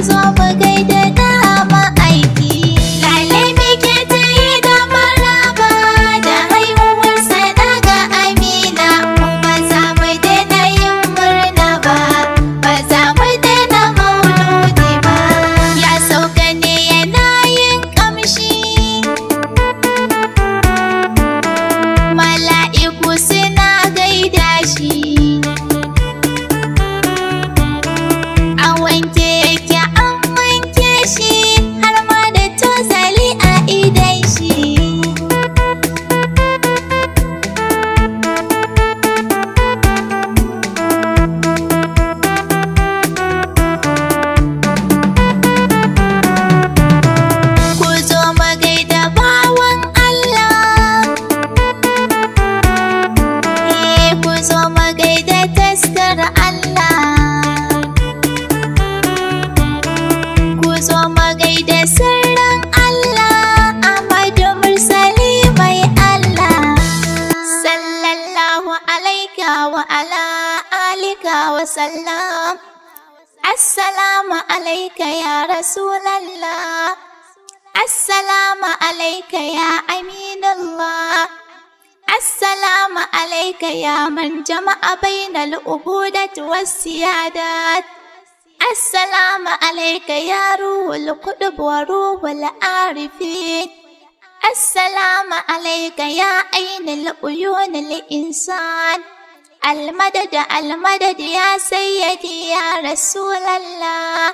zo mu gaida da ma'aiki. Lale muke ta yi da maraba da haihuwarsa daga Amina. Mu ba za mu daina yin murna ba, ba za mu daina mauludi ba. Ya sauka ne yana yin kamshi, mala'iku suna gaida shi. A wanke yake an wanke shi, har ma da tozali a idon shi. Ku zo mu gaida bawan Allah, ku zo mu gaida taskar Allah. Ku zo mu gaida sirrin Allah, Ahmadu Mursali mai Allah. Sallallahu alaika wa ala alika wa sallam. Assalamu alaika ya Rasulallah. Assalamu alaika ya Aminullah. Assalamu alaika ya man jama'a bainal ubudati was siyadat. Assalamu alaika ya ruhul qudub wa ruhul arifin. Assalamu alaika ya ainul uyunil insan. Almadad almadad ya sayyidi ya Rasulallah.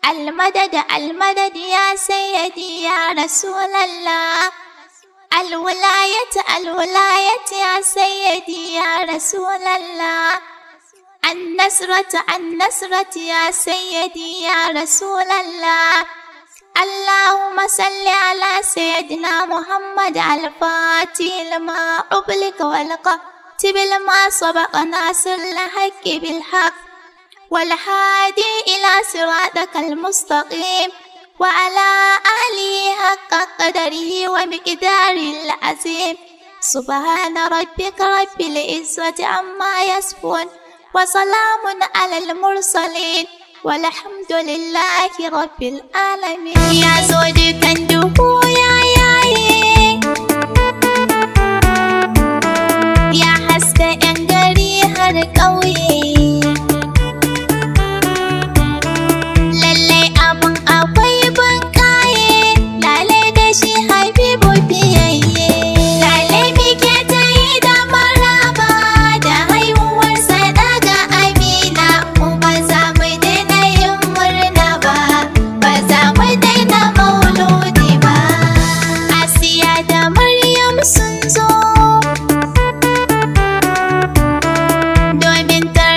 Almadad almadad ya sayyidi ya Rasulallah. الولاية الولاية يا سيدي يا رسول الله. النصرة النصرة يا سيدي يا رسول الله. اللهم صل على سيدنا محمد الفاتح لما أغلق والخاتم لما سبق ناصر الحق بالحق والهادي إلى صراطك المستقيم وعلى آله حق قدره ومقداره العظيم. سبحان ربك رب العزة عما يصفون وسلام على المرسلين والحمد لله رب العالمين. يا زودي كندوكو يا ياي يا حسك ينقري هر قوي للي أبن أبوي بنكاي لالي دشي حبيبو بياي لالي بيكتاي دا مرابا دا هايوار صداقة أمينة وبزا مدينة يمرنا با بزا مدينة مولودي با آسيا دا مريم سنزو domin ta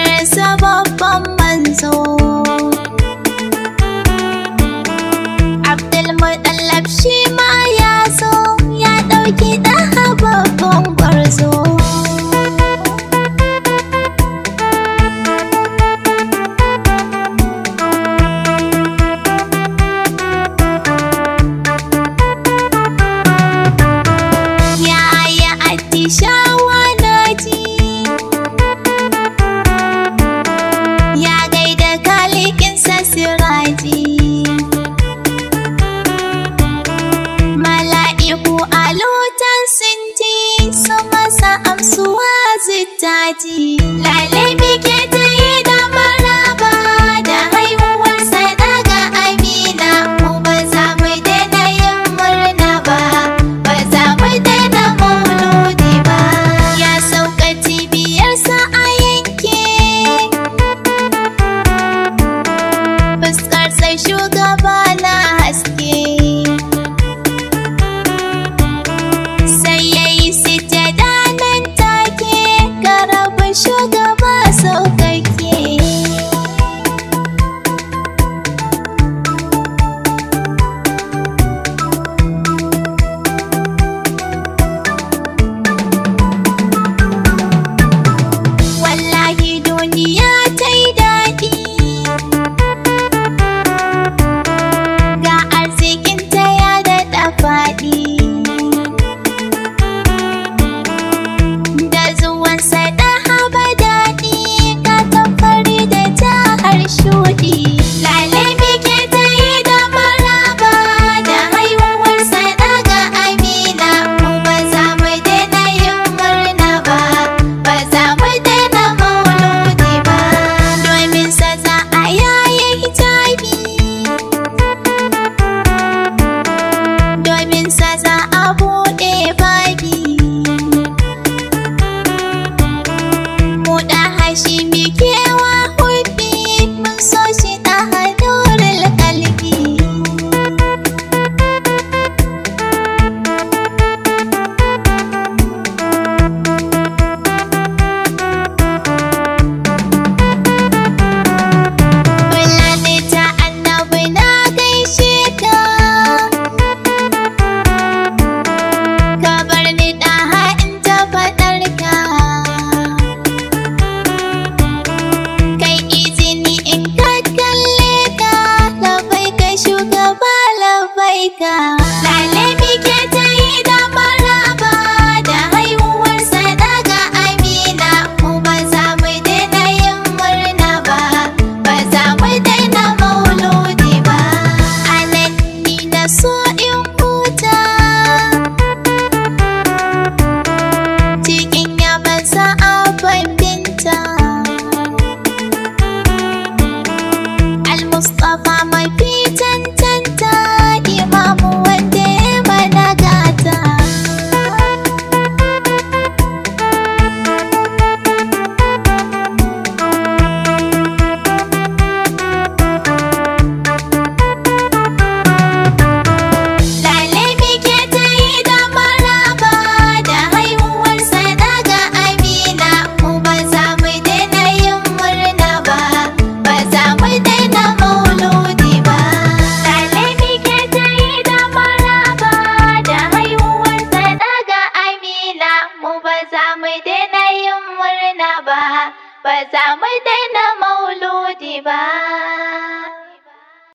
ba za mu daina